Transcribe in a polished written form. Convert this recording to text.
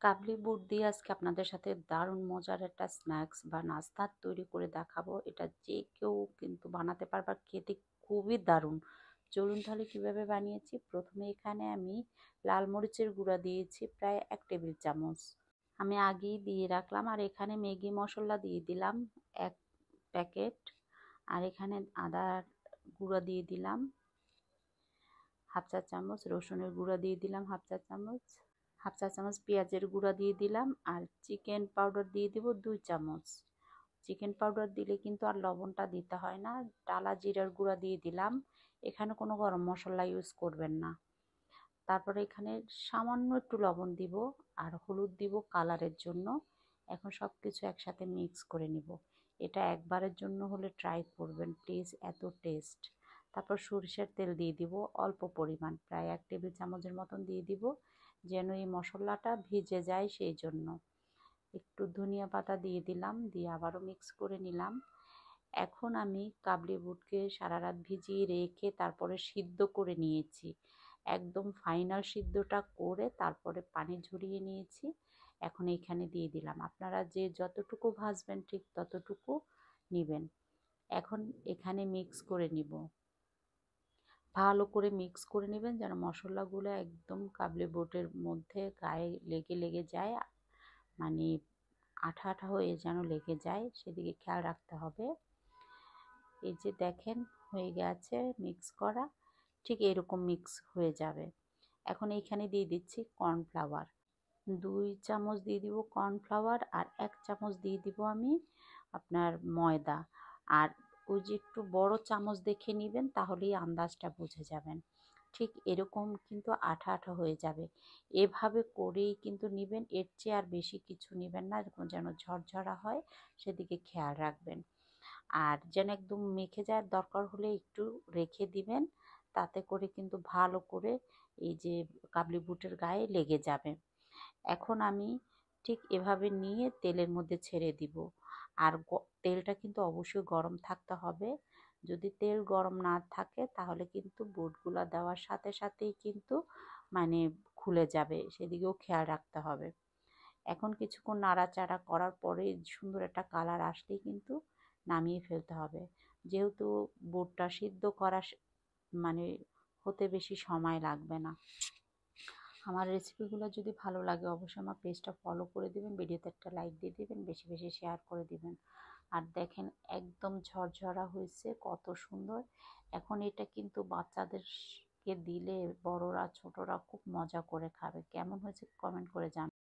কাবলি বুট দিয়ে আজকে আপনাদের সাথে দারুণ মজার একটা স্ন্যাক্স বা নাস্তা তৈরি করে দেখাবো। এটা যে কেউ কিন্তু বানাতে পারবে আর খেতে খুবই দারুণ। চলুন তাহলে কিভাবে বানিয়েছি। প্রথমে এখানে আমি লাল মরিচের গুঁড়া দিয়েছি প্রায় 1 টেবিল চামচ। আমি আগেই দিয়ে রাখলাম। আর এখানে ম্যাগি মশলা দিয়ে দিলাম 1 প্যাকেট। আর এখানে আদার গুঁড়া দিয়ে দিলাম 1/2 চা চামচ, রসুনের গুঁড়া দিয়ে দিলাম 1/2 চা চামচ, 1/2 চা চামচ পেঁয়াজের গুঁড়া দিয়ে দিলাম। আর চিকেন পাউডার দিয়ে দিব 2 চামচ। চিকেন পাউডার দিলে কিন্তু আর লবণটা দিতে হয় না। টালা জিরার গুঁড়া দিয়ে দিলাম। এখানে কোনো গরম মশলা ইউজ করবেন না। তারপরে এখানে সামান্য একটু লবণ দিব আর হলুদ দিব কালারের জন্য। এখন সব কিছু একসাথে মিক্স করে নিব। এটা একবারের জন্য হলে ট্রাই করবেন প্লিজ, এত টেস্ট। তারপর সরিষার তেল দিয়ে দিব অল্প পরিমাণ, প্রায় 1 টেবিল চামচের মতন দিয়ে দিব, যেন এই মশলাটা ভিজে যায় সেই জন্য। একটু ধনিয়া পাতা দিয়ে দিলাম, দিয়ে আবারও মিক্স করে নিলাম। এখন আমি কাবলি বুটকে সারা রাত ভিজিয়ে রেখে তারপরে সিদ্ধ করে নিয়েছি। একদম ফাইনাল সিদ্ধটা করে তারপরে পানি ঝরিয়ে নিয়েছি। এখন এইখানে দিয়ে দিলাম। আপনারা যে যতটুকু ভাজবেন ঠিক ততটুকু নেবেন। এখন এখানে মিক্স করে নিব। ভালো করে মিক্স করে নেবেন যেন মশলাগুলো একদম কাবলি বুটের মধ্যে গায়ে লেগে লেগে যায়, মানে আঠা আঠা হয়ে যেন লেগে যায়, সেদিকে খেয়াল রাখতে হবে। এই যে দেখেন হয়ে গেছে মিক্স করা, ঠিক এরকম মিক্স হয়ে যাবে। এখন এইখানে দিয়ে দিচ্ছি কর্নফ্লাওয়ার। 2 চামচ দিয়ে দিব কর্নফ্লাওয়ার আর 1 চামচ দিয়ে দিব আমি আপনার ময়দা। আর ওই যে একটু বড় চামচ দেখে নেবেন, তাহলেই আন্দাজটা বুঝে যাবেন। ঠিক এরকম কিন্তু আঠা আঠা হয়ে যাবে। এভাবে করেই কিন্তু নেবেন, এর চেয়ে আর বেশি কিছু নেবেন না, যেন ঝরঝরা হয় সেদিকে খেয়াল রাখবেন। আর যেন একদম মেখে যায়, দরকার হলে একটু রেখে দিবেন, তাতে করে কিন্তু ভালো করে এই যে কাবলি বুটের গায়ে লেগে যাবে। এখন আমি ঠিক এভাবে নিয়ে তেলের মধ্যে ছেড়ে দিব। আর তেলটা কিন্তু অবশ্যই গরম থাকতে হবে। যদি তেল গরম না থাকে তাহলে কিন্তু বুটগুলা দেওয়ার সাথে সাথেই কিন্তু মানে খুলে যাবে, সেদিকেও খেয়াল রাখতে হবে। এখন কিছুক্ষণ নাড়াচাড়া করার পরে সুন্দর একটা কালার আসলেই কিন্তু নামিয়ে ফেলতে হবে। যেহেতু বুটটা সিদ্ধ করা মানে হতে বেশি সময় লাগবে না। আমার রেসিপিগুলো যদি ভালো লাগে অবশ্যই আমার পেজটা ফলো করে দিবেন, ভিডিওতে একটা লাইক দিয়ে দিবেন, বেশি বেশি শেয়ার করে দিবেন। আর দেখেন একদম ঝরঝরা হয়েছে, কত সুন্দর। এখন এটা কিন্তু বাচ্চাদেরকে দিলে বড়রা ছোটরা খুব মজা করে খাবে। কেমন হয়েছে কমেন্ট করে জানাবেন।